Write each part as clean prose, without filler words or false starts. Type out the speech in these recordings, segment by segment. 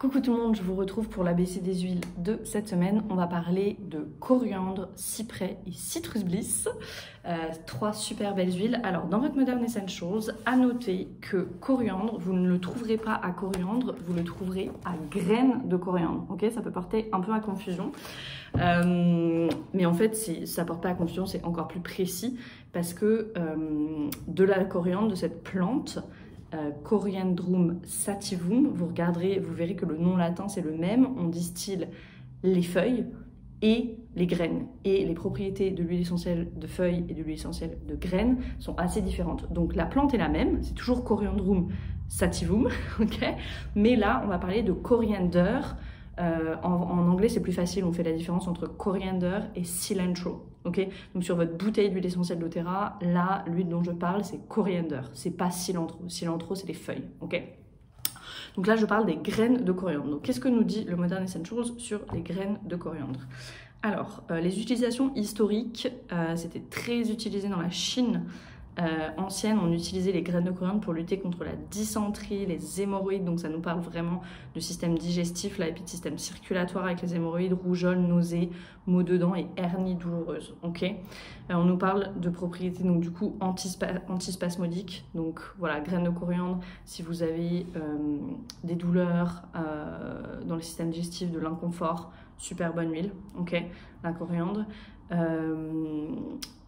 Coucou tout le monde, je vous retrouve pour l'ABC des huiles de cette semaine. On va parler de coriandre, cyprès et citrus bliss. Trois super belles huiles. Alors dans votre Modern Essentials, à noter que coriandre, vous ne le trouverez pas à coriandre, vous le trouverez à graines de coriandre. Ok, ça peut porter un peu à confusion. Mais en fait, ça porte pas à confusion, c'est encore plus précis parce que de la coriandre, de cette plante, Coriandrum sativum, vous regarderez, vous verrez que le nom latin c'est le même, on distille les feuilles et les graines. Et les propriétés de l'huile essentielle de feuilles et de l'huile essentielle de graines sont assez différentes. Donc la plante est la même, c'est toujours Coriandrum sativum, ok, mais là on va parler de coriander. En anglais c'est plus facile, on fait la différence entre coriander et cilantro. Okay, donc sur votre bouteille d'huile essentielle doTERRA, là l'huile dont je parle c'est coriander, c'est pas cilantro. Cilantro c'est les feuilles. Ok, donc là je parle des graines de coriandre. Donc qu'est-ce que nous dit le Modern Essentials sur les graines de coriandre? Alors les utilisations historiques, c'était très utilisé dans la Chine ancienne. On utilisait les graines de coriandre pour lutter contre la dysenterie, les hémorroïdes, donc ça nous parle vraiment du système digestif là, et puis du système circulatoire avec les hémorroïdes, rougeole, nausées, maux de dents et hernie douloureuse. Ok, on nous parle de propriétés donc du coup antispasmodiques, donc voilà, graines de coriandre si vous avez des douleurs dans le système digestif, de l'inconfort, super bonne huile. Ok, la coriandre.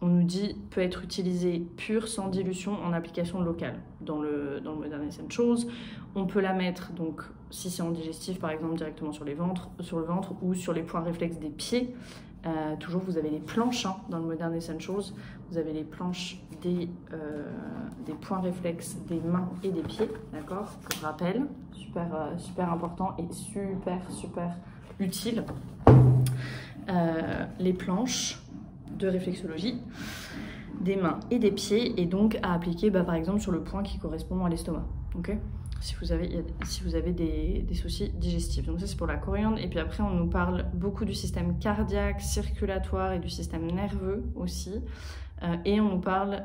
On nous dit peut être utilisée pure sans dilution en application locale dans le Modern Essentials. On peut la mettre donc si c'est en digestif par exemple directement sur le ventre ou sur les points réflexes des pieds. Toujours vous avez les planches hein, dans le Modern Essentials, vous avez les planches des points réflexes des mains et des pieds, d'accord, pour rappel, super important et super utile. Les planches de réflexologie des mains et des pieds et donc à appliquer par exemple sur le point qui correspond à l'estomac. Ok, si vous avez des soucis digestifs. Donc ça c'est pour la coriandre. Et puis après on nous parle beaucoup du système cardiaque, circulatoire et du système nerveux aussi. Et on nous parle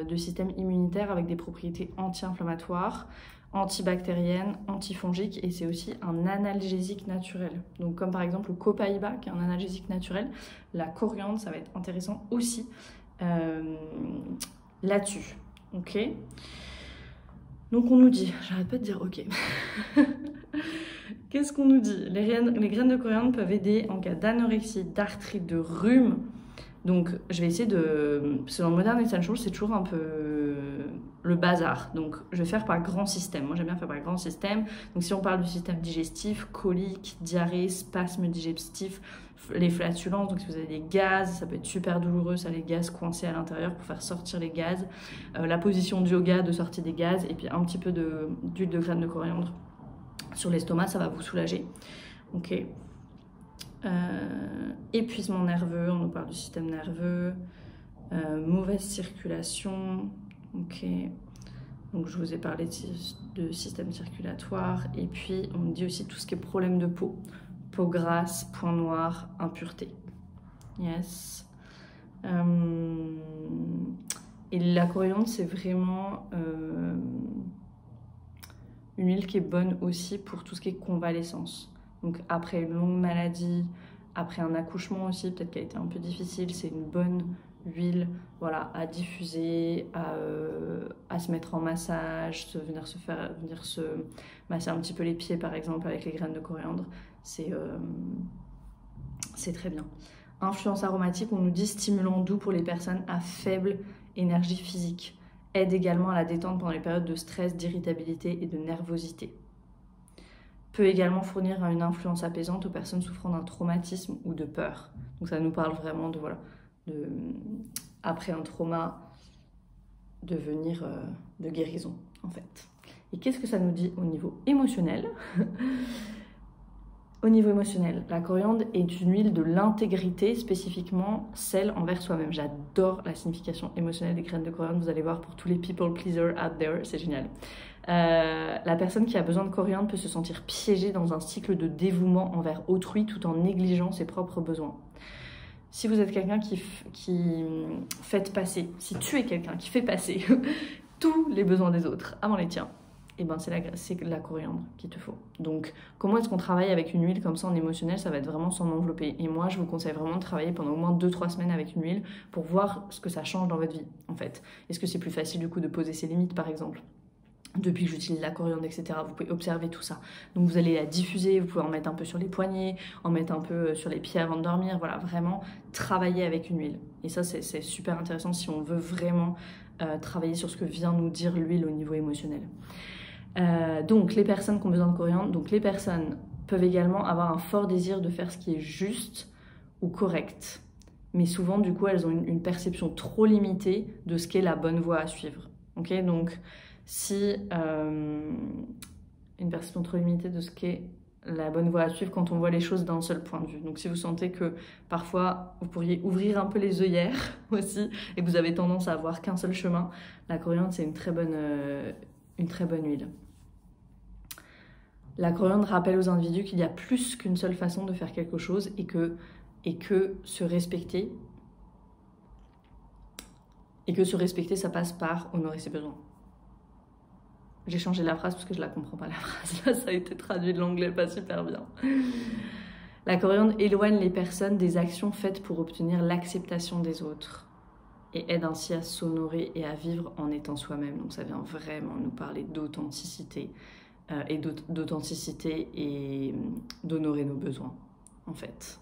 de système immunitaire avec des propriétés anti-inflammatoires, antibactérienne, antifongique, et c'est aussi un analgésique naturel. Donc comme par exemple le copaïba qui est un analgésique naturel, la coriandre ça va être intéressant aussi là-dessus. Ok, donc on nous dit, j'arrête pas de dire ok. Qu'est-ce qu'on nous dit? Les graines de coriandre peuvent aider en cas d'anorexie, d'arthrite, de rhume. Donc je vais essayer de... Parce que dans le Modern Essentials, c'est toujours un peu le bazar. Donc je vais faire par grand système. Moi j'aime bien faire par grand système. Donc si on parle du système digestif, colique, diarrhée, spasme digestif, les flatulences, donc si vous avez des gaz, ça peut être super douloureux, ça, les gaz coincés à l'intérieur pour faire sortir les gaz. La position de yoga de sortie des gaz et puis un petit peu d'huile de graines de coriandre sur l'estomac, ça va vous soulager. Ok. Épuisement nerveux, on nous parle du système nerveux, mauvaise circulation, ok, donc je vous ai parlé de système circulatoire, et puis on nous dit aussi tout ce qui est problème de peau grasse, point noir, impureté, yes. Et la coriandre c'est vraiment une huile qui est bonne aussi pour tout ce qui est convalescence. Donc après une longue maladie, après un accouchement aussi, peut-être qu'elle a été un peu difficile, c'est une bonne huile, voilà, à diffuser, à se mettre en massage, venir se masser un petit peu les pieds par exemple avec les graines de coriandre, c'est très bien. Influence aromatique, on nous dit stimulant doux pour les personnes à faible énergie physique, aide également à la détente pendant les périodes de stress, d'irritabilité et de nervosité. Peut également fournir une influence apaisante aux personnes souffrant d'un traumatisme ou de peur. Donc ça nous parle vraiment de, voilà, après un trauma, de venir de guérison en fait. Et qu'est-ce que ça nous dit au niveau émotionnel? Au niveau émotionnel, la coriandre est une huile de l'intégrité, spécifiquement celle envers soi-même. J'adore la signification émotionnelle des graines de coriandre, vous allez voir pour tous les people pleasers out there, c'est génial. La personne qui a besoin de coriandre peut se sentir piégée dans un cycle de dévouement envers autrui tout en négligeant ses propres besoins. Si vous êtes quelqu'un qui fait passer, si tu es quelqu'un qui fait passer tous les besoins des autres avant les tiens, et ben c'est la coriandre qu'il te faut. Donc, comment est-ce qu'on travaille avec une huile comme ça en émotionnel? Ça va être vraiment s'en envelopper. Et moi, je vous conseille vraiment de travailler pendant au moins 2-3 semaines avec une huile pour voir ce que ça change dans votre vie, en fait. Est-ce que c'est plus facile, du coup, de poser ses limites, par exemple? Depuis que j'utilise la coriandre, etc., vous pouvez observer tout ça. Donc, vous allez la diffuser, vous pouvez en mettre un peu sur les poignets, en mettre un peu sur les pieds avant de dormir. Voilà, vraiment travailler avec une huile. Et ça, c'est super intéressant si on veut vraiment travailler sur ce que vient nous dire l'huile au niveau émotionnel. Donc les personnes qui ont besoin de coriandre, donc les personnes peuvent également avoir un fort désir de faire ce qui est juste ou correct. Mais souvent, du coup, elles ont une perception trop limitée de ce qu'est la bonne voie à suivre. Ok, donc si une perception trop limitée de ce qu'est la bonne voie à suivre quand on voit les choses d'un seul point de vue. Donc si vous sentez que parfois vous pourriez ouvrir un peu les œillères aussi et que vous avez tendance à avoir qu'un seul chemin, la coriandre c'est une très bonne huile. La coriandre rappelle aux individus qu'il y a plus qu'une seule façon de faire quelque chose et que se respecter ça passe par honorer ses besoins. J'ai changé la phrase parce que je la comprends pas la phrase. Là, ça a été traduit de l'anglais pas super bien. La coriandre éloigne les personnes des actions faites pour obtenir l'acceptation des autres et aide ainsi à s'honorer et à vivre en étant soi-même. Donc ça vient vraiment nous parler d'authenticité et d'honorer nos besoins, en fait.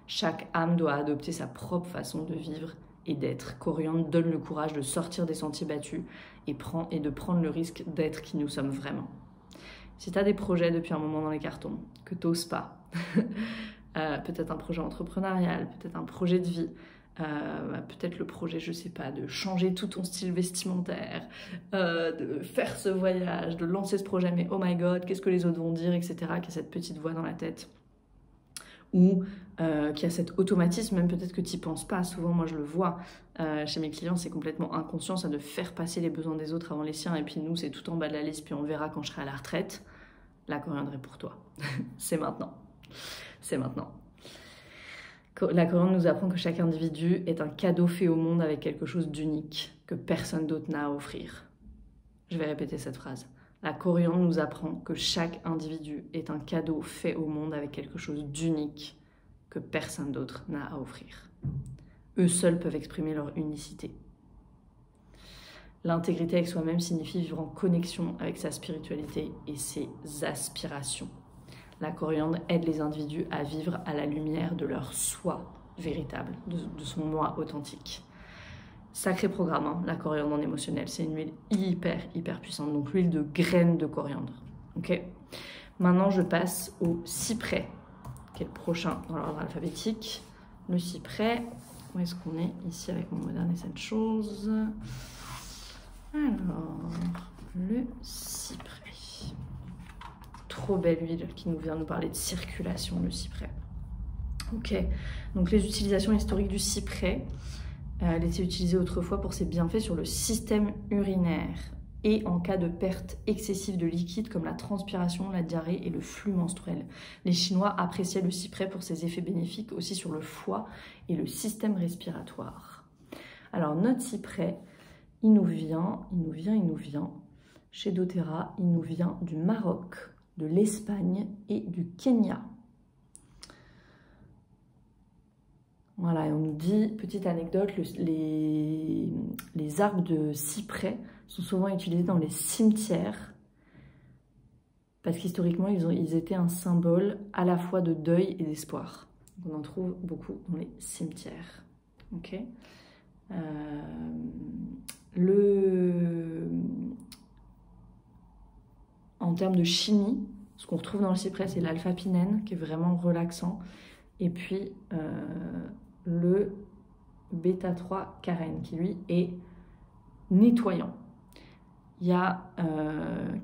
Chaque âme doit adopter sa propre façon de vivre et d'être. Coriandre donne le courage de sortir des sentiers battus et de prendre le risque d'être qui nous sommes vraiment. Si tu as des projets depuis un moment dans les cartons, que tu n'oses pas, peut-être un projet entrepreneurial, peut-être un projet de vie, peut-être le projet, je sais pas, de changer tout ton style vestimentaire, de faire ce voyage, de lancer ce projet, mais oh my god, qu'est-ce que les autres vont dire, etc., qu'il y a cette petite voix dans la tête. Ou qu'il y a cet automatisme, même peut-être que tu n'y penses pas. Souvent, moi, je le vois chez mes clients, c'est complètement inconscient, ça de faire passer les besoins des autres avant les siens. Et puis nous, c'est tout en bas de la liste, puis on verra quand je serai à la retraite. La coriandre est pour toi. C'est maintenant. C'est maintenant. La coriandre nous apprend que chaque individu est un cadeau fait au monde avec quelque chose d'unique, que personne d'autre n'a à offrir. Je vais répéter cette phrase. La coriandre nous apprend que chaque individu est un cadeau fait au monde avec quelque chose d'unique que personne d'autre n'a à offrir. Eux seuls peuvent exprimer leur unicité. L'intégrité avec soi-même signifie vivre en connexion avec sa spiritualité et ses aspirations. La coriandre aide les individus à vivre à la lumière de leur soi véritable, de son moi authentique. Sacré programme, hein, la coriandre en émotionnel. C'est une huile hyper puissante. Donc l'huile de graines de coriandre. Ok. Maintenant, je passe au cyprès, qui est le prochain dans l'ordre alphabétique. Le cyprès, où est-ce qu'on est ici avec mon Modern Essentials? Alors, le cyprès. Trop belle huile qui nous vient nous parler de circulation, le cyprès. Ok. Donc les utilisations historiques du cyprès. Elle était utilisée autrefois pour ses bienfaits sur le système urinaire et en cas de perte excessive de liquide comme la transpiration, la diarrhée et le flux menstruel. Les Chinois appréciaient le cyprès pour ses effets bénéfiques aussi sur le foie et le système respiratoire. Alors notre cyprès, il nous vient chez doTERRA, il nous vient du Maroc, de l'Espagne et du Kenya. Voilà, et on nous dit, petite anecdote, les arbres de cyprès sont souvent utilisés dans les cimetières parce qu'historiquement, ils étaient un symbole à la fois de deuil et d'espoir. On en trouve beaucoup dans les cimetières. Ok. En termes de chimie, ce qu'on retrouve dans le cyprès, c'est l'alpha-pinène qui est vraiment relaxant. Et puis le bêta-3-carène qui lui est nettoyant. Il y a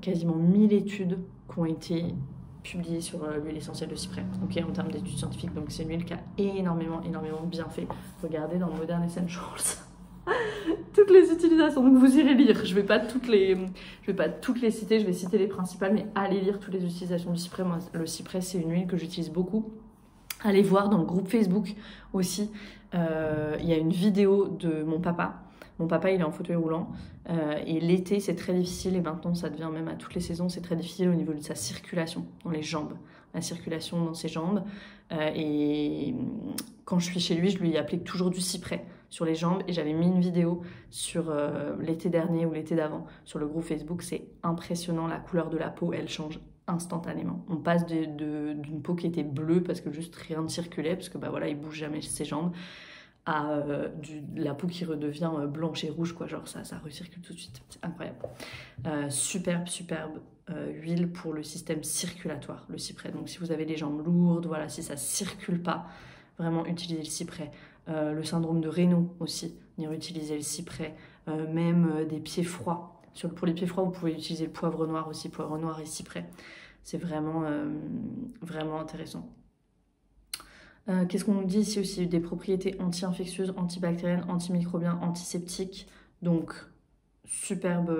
quasiment 1000 études qui ont été publiées sur l'huile essentielle de cyprès, okay, en termes d'études scientifiques. Donc c'est une huile qui a énormément de bienfaits. Regardez dans Modern Essentials toutes les utilisations. Donc vous irez lire. Je vais pas toutes les citer. Je vais citer les principales, mais allez lire toutes les utilisations du cyprès. Moi, le cyprès, c'est une huile que j'utilise beaucoup. Allez voir dans le groupe Facebook aussi. Il y a une vidéo de mon papa Mon papa, il est en fauteuil roulant et l'été, c'est très difficile et maintenant, ça devient même à toutes les saisons, c'est très difficile au niveau de sa circulation dans les jambes, la circulation dans ses jambes. Et quand je suis chez lui, je lui applique toujours du cyprès sur les jambes et j'avais mis une vidéo sur l'été dernier ou l'été d'avant sur le groupe Facebook. C'est impressionnant, la couleur de la peau, elle change instantanément. On passe d'une peau qui était bleue parce que juste rien ne circulait, parce que bah voilà, il bouge jamais ses jambes, à la peau qui redevient blanche et rouge, quoi. Genre ça recircule tout de suite. C'est incroyable. Superbe huile pour le système circulatoire, le cyprès. Donc si vous avez les jambes lourdes, voilà, si ça circule pas, vraiment utilisez le cyprès. Le syndrome de Raynaud aussi, venir utiliser le cyprès. Même des pieds froids. Pour les pieds froids, vous pouvez utiliser le poivre noir aussi, poivre noir et cyprès. C'est vraiment, vraiment intéressant. Qu'est-ce qu'on nous dit ici aussi? Des propriétés anti-infectieuses, antibactériennes, antimicrobiennes, antiseptiques. Donc, superbe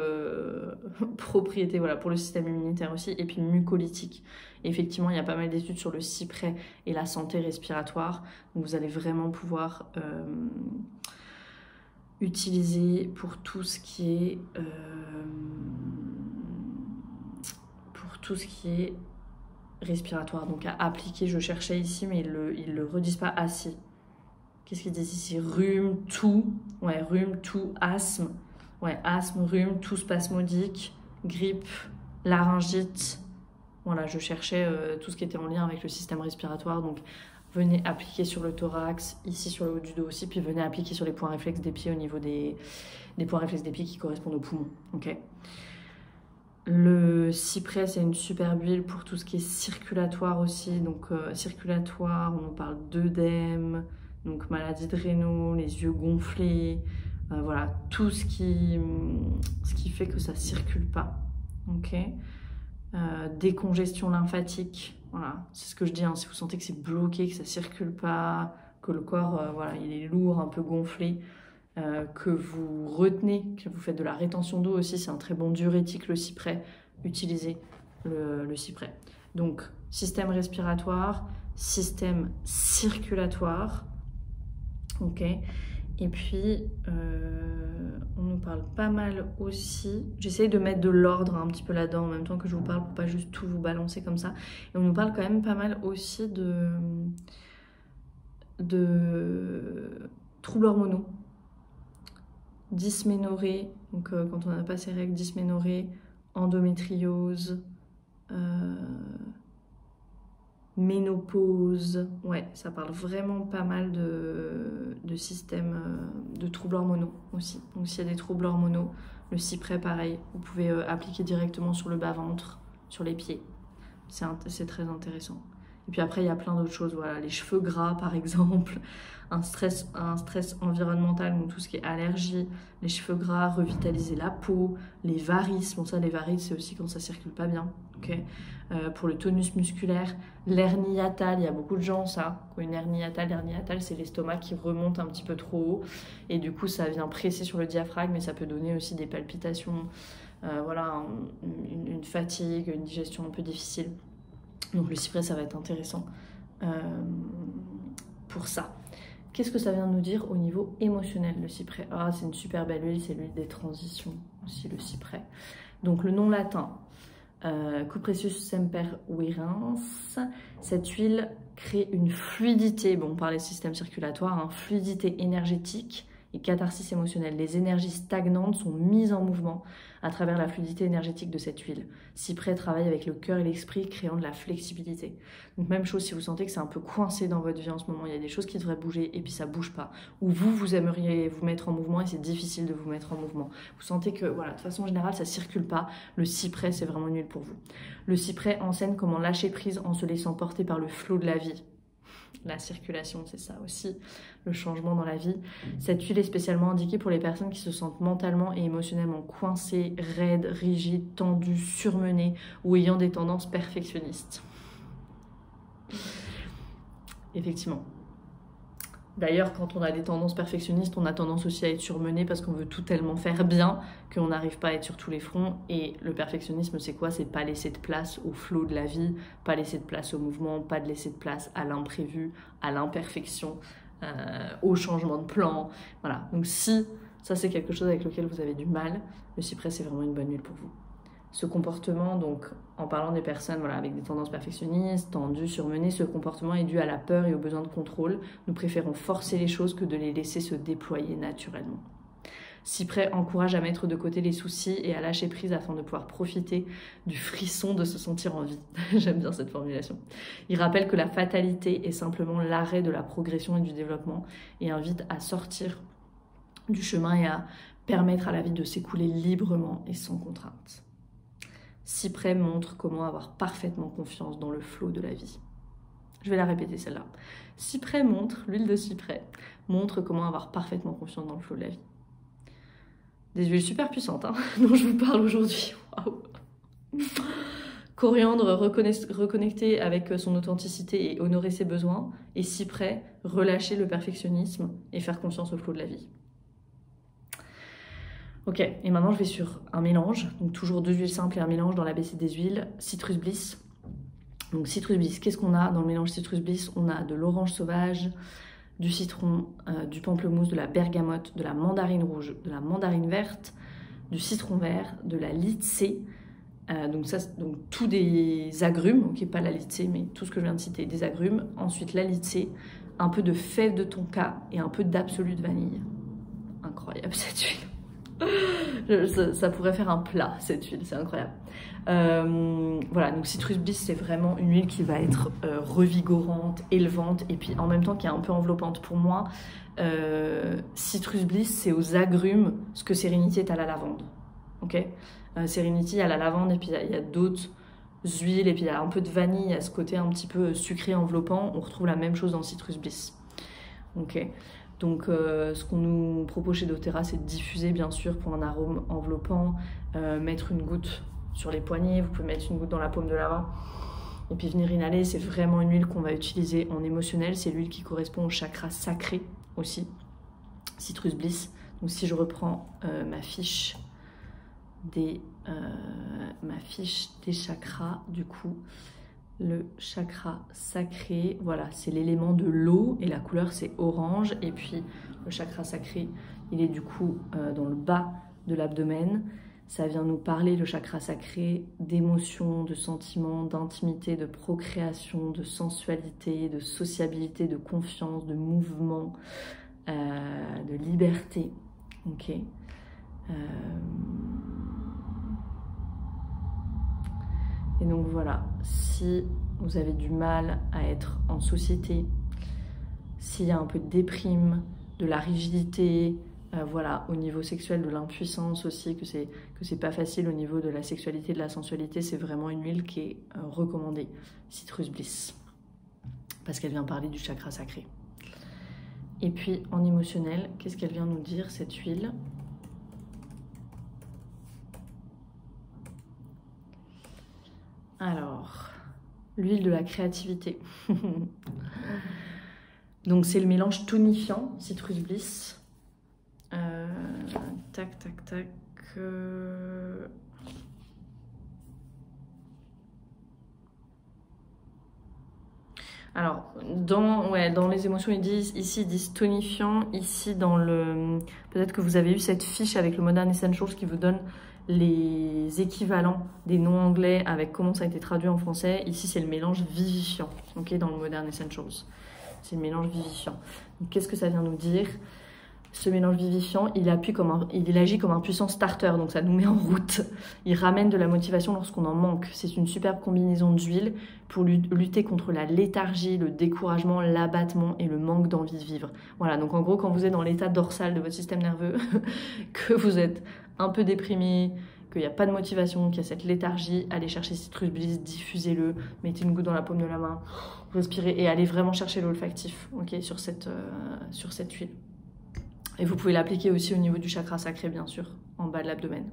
propriété voilà, pour le système immunitaire aussi. Et puis mucolytique. Et effectivement, il y a pas mal d'études sur le cyprès et la santé respiratoire. Donc, vous allez vraiment pouvoir utiliser pour tout ce qui est respiratoire, donc à appliquer. Je cherchais ici mais ils le redisent pas assez. Qu'est-ce qu'ils disent ici? Rhume, toux, ouais, rhume, toux, asthme, ouais, asthme, rhume, toux spasmodique, grippe, laryngite. Voilà, je cherchais tout ce qui était en lien avec le système respiratoire, donc venez appliquer sur le thorax, ici sur le haut du dos aussi, puis venez appliquer sur les points réflexes des pieds au niveau des points réflexes des pieds qui correspondent aux poumons. Okay. Le cyprès, c'est une superbe huile pour tout ce qui est circulatoire aussi. Donc circulatoire, on nous parle d'œdème, donc maladie de Raynaud, les yeux gonflés, voilà, tout ce qui fait que ça ne circule pas. Ok. Décongestion lymphatique. Voilà, c'est ce que je dis, hein, si vous sentez que c'est bloqué, que ça ne circule pas, que le corps voilà, il est lourd, un peu gonflé, que vous retenez, que vous faites de la rétention d'eau aussi, c'est un très bon diurétique le cyprès, utilisez le cyprès. Donc, système respiratoire, système circulatoire, ok. Et puis, on nous parle pas mal aussi. J'essaye de mettre de l'ordre un petit peu là-dedans en même temps que je vous parle pour pas juste tout vous balancer comme ça. Et on nous parle quand même pas mal aussi de troubles hormonaux. Dysménorrhée, donc quand on n'a pas ses règles, dysménorrhée, endométriose, ménopause, ouais, ça parle vraiment pas mal de systèmes de troubles hormonaux aussi. Donc s'il y a des troubles hormonaux, le cyprès pareil, vous pouvez appliquer directement sur le bas-ventre, sur les pieds. C'est très intéressant. Et puis après, il y a plein d'autres choses, voilà, les cheveux gras par exemple, un stress environnemental, donc tout ce qui est allergie, les cheveux gras, revitaliser la peau, les varices, bon ça les varices c'est aussi quand ça circule pas bien, ok. Pour le tonus musculaire, l'hernie hiatale, il y a beaucoup de gens ça, qui ont une hernie hiatale c'est l'estomac qui remonte un petit peu trop haut, et du coup ça vient presser sur le diaphragme, et ça peut donner aussi des palpitations, voilà, une fatigue, une digestion un peu difficile. Donc le cyprès, ça va être intéressant pour ça. Qu'est-ce que ça vient de nous dire au niveau émotionnel, le cyprès? Ah, c'est une super belle huile, c'est l'huile des transitions aussi, le cyprès. Donc le nom latin, Cupressius semper virens. Cette huile crée une fluidité, bon, on parlait système circulatoire, hein, fluidité énergétique et catharsis émotionnelle. Les énergies stagnantes sont mises en mouvement à travers la fluidité énergétique de cette huile. Cyprès travaille avec le cœur et l'esprit, créant de la flexibilité. Donc même chose, si vous sentez que c'est un peu coincé dans votre vie en ce moment, il y a des choses qui devraient bouger et puis ça bouge pas. Ou vous aimeriez vous mettre en mouvement et c'est difficile de vous mettre en mouvement. Vous sentez que, voilà, de façon générale, ça circule pas. Le cyprès, c'est vraiment une huile pour vous. Le cyprès enseigne comment lâcher prise en se laissant porter par le flot de la vie. La circulation, c'est ça aussi, le changement dans la vie. Cette huile est spécialement indiquée pour les personnes qui se sentent mentalement et émotionnellement coincées, raides, rigides, tendues, surmenées ou ayant des tendances perfectionnistes. Effectivement. D'ailleurs, quand on a des tendances perfectionnistes, on a tendance aussi à être surmené parce qu'on veut tout tellement faire bien qu'on n'arrive pas à être sur tous les fronts. Et le perfectionnisme, c'est quoi? C'est pas laisser de place au flot de la vie, pas laisser de place au mouvement, pas de laisser de place à l'imprévu, à l'imperfection, au changement de plan. Voilà. Donc si Ça, c'est quelque chose avec lequel vous avez du mal. Le cyprès, c'est vraiment une bonne huile pour vous. Ce comportement, donc, en parlant des personnes voilà, avec des tendances perfectionnistes, tendues, surmenées, ce comportement est dû à la peur et au besoin de contrôle. Nous préférons forcer les choses que de les laisser se déployer naturellement. Cyprès encourage à mettre de côté les soucis et à lâcher prise afin de pouvoir profiter du frisson de se sentir en vie. J'aime bien cette formulation. Il rappelle que la fatalité est simplement l'arrêt de la progression et du développement et invite à sortir du chemin et à permettre à la vie de s'écouler librement et sans contrainte. Cyprès montre comment avoir parfaitement confiance dans le flot de la vie. Je vais la répéter celle-là. Cyprès montre, l'huile de cyprès, montre comment avoir parfaitement confiance dans le flot de la vie. Des huiles super puissantes hein, dont je vous parle aujourd'hui. Waouh. Coriandre, reconnecter avec son authenticité et honorer ses besoins. Et cyprès, relâcher le perfectionnisme et faire confiance au flot de la vie. Ok, et maintenant je vais sur un mélange, donc toujours 2 huiles simples et un mélange dans l'ABC des huiles, Citrus Bliss. Donc Citrus Bliss, qu'est-ce qu'on a dans le mélange Citrus Bliss? On a de l'orange sauvage, du citron, du pamplemousse, de la bergamote, de la mandarine rouge, de la mandarine verte, du citron vert, de la lycée, donc tous des agrumes, ok, pas la lycée, mais tout ce que je viens de citer, des agrumes. Ensuite la lycée, un peu de fève de tonka et un peu d'absolu de vanille. Incroyable cette huile. Ça pourrait faire un plat cette huile, c'est incroyable. Voilà, donc Citrus Bliss c'est vraiment une huile qui va être revigorante, élevante et puis en même temps qui est un peu enveloppante pour moi. Citrus Bliss c'est aux agrumes ce que Serenity est à la lavande. Ok, Serenity à la lavande et puis il y a d'autres huiles et puis il y a un peu de vanille, il y a ce côté un petit peu sucré enveloppant. On retrouve la même chose dans Citrus Bliss. Ok. Donc ce qu'on nous propose chez doTERRA, c'est de diffuser bien sûr pour un arôme enveloppant, mettre une goutte sur les poignets, vous pouvez mettre une goutte dans la paume de la main et puis venir inhaler. C'est vraiment une huile qu'on va utiliser en émotionnel, c'est l'huile qui correspond au chakra sacré aussi, Citrus Bliss. Donc si je reprends ma fiche des chakras, du coup, le chakra sacré, voilà, c'est l'élément de l'eau et la couleur c'est orange. Et puis le chakra sacré, il est du coup dans le bas de l'abdomen. Ça vient nous parler, le chakra sacré, d'émotions, de sentiments, d'intimité, de procréation, de sensualité, de sociabilité, de confiance, de mouvement, de liberté. Ok. Et donc voilà, si vous avez du mal à être en société, s'il y a un peu de déprime, de la rigidité, voilà, au niveau sexuel, de l'impuissance aussi, que c'est pas facile au niveau de la sexualité, de la sensualité, c'est vraiment une huile qui est recommandée, Citrus Bliss, parce qu'elle vient parler du chakra sacré. Et puis en émotionnel, qu'est-ce qu'elle vient nous dire cette huile ? Alors, l'huile de la créativité. Donc c'est le mélange tonifiant, Citrus Bliss. Tac, tac, tac. Alors, dans les émotions, ici ils disent tonifiant. Ici, peut-être que vous avez eu cette fiche avec le Modern Essentials qui vous donne les équivalents des noms anglais avec comment ça a été traduit en français. Ici, c'est le mélange vivifiant, ok, dans le Modern Essentials. C'est le mélange vivifiant. Qu'est-ce que ça vient nous dire ? Ce mélange vivifiant, il agit comme un puissant starter, donc ça nous met en route. Il ramène de la motivation lorsqu'on en manque. C'est une superbe combinaison d'huile pour lutter contre la léthargie, le découragement, l'abattement et le manque d'envie de vivre. Voilà, donc en gros, quand vous êtes dans l'état dorsal de votre système nerveux, que vous êtes un peu déprimé, qu'il n'y a pas de motivation, qu'il y a cette léthargie, allez chercher Citrus Bliss, diffusez-le, mettez une goutte dans la paume de la main, respirez et allez vraiment chercher l'olfactif, ok, sur cette huile. Et vous pouvez l'appliquer aussi au niveau du chakra sacré, bien sûr, en bas de l'abdomen.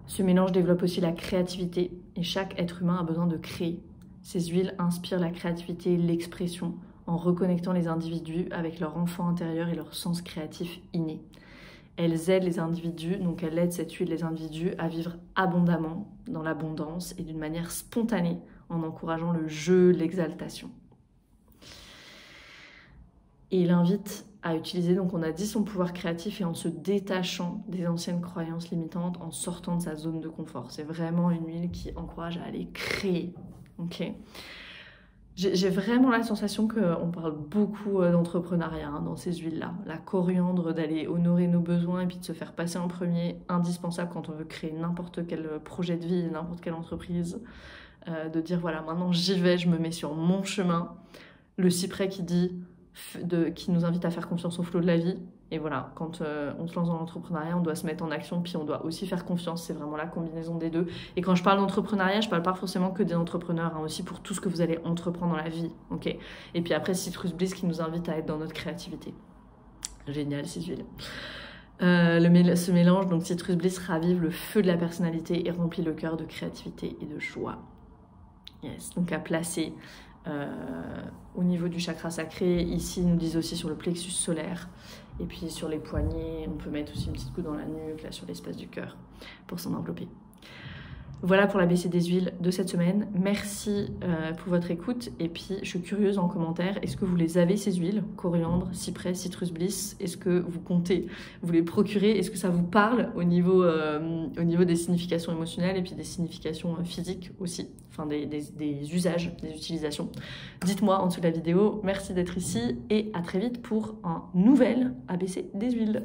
Ce mélange développe aussi la créativité et chaque être humain a besoin de créer. Ces huiles inspirent la créativité et l'expression en reconnectant les individus avec leur enfant intérieur et leur sens créatif inné. Elles aident les individus, donc elle aide cette huile les individus à vivre abondamment, dans l'abondance et d'une manière spontanée en encourageant le jeu, l'exaltation. Et il invite à utiliser. Donc on a dit son pouvoir créatif et en se détachant des anciennes croyances limitantes, en sortant de sa zone de confort. C'est vraiment une huile qui encourage à aller créer. Ok. J'ai vraiment la sensation qu'on parle beaucoup d'entrepreneuriat dans ces huiles-là. La coriandre, d'aller honorer nos besoins et puis de se faire passer en premier, indispensable quand on veut créer n'importe quel projet de vie, n'importe quelle entreprise. De dire voilà, maintenant j'y vais, je me mets sur mon chemin. Le cyprès qui nous invite à faire confiance au flot de la vie. Et voilà, quand on se lance dans l'entrepreneuriat, on doit se mettre en action, puis on doit aussi faire confiance. C'est vraiment la combinaison des deux. Et quand je parle d'entrepreneuriat, je parle pas forcément que des entrepreneurs, aussi pour tout ce que vous allez entreprendre dans la vie. Ok. Et puis après, Citrus Bliss qui nous invite à être dans notre créativité. Génial, ces huiles. Ce mélange, donc Citrus Bliss, ravive le feu de la personnalité et remplit le cœur de créativité et de joie. Yes, donc à placer au niveau du chakra sacré. Ici, ils nous disent aussi sur le plexus solaire. Et puis sur les poignets, on peut mettre aussi une petite goutte dans la nuque, là sur l'espace du cœur, pour s'en envelopper. Voilà pour l'ABC des huiles de cette semaine. Merci pour votre écoute. Et puis, je suis curieuse en commentaire, est-ce que vous les avez ces huiles? Coriandre, cyprès, citrus bliss. Est-ce que vous comptez vous les procurer? Est-ce que ça vous parle au niveau des significations émotionnelles et puis des significations physiques aussi? Enfin, des usages, des utilisations. Dites-moi en dessous de la vidéo. Merci d'être ici et à très vite pour un nouvel ABC des huiles.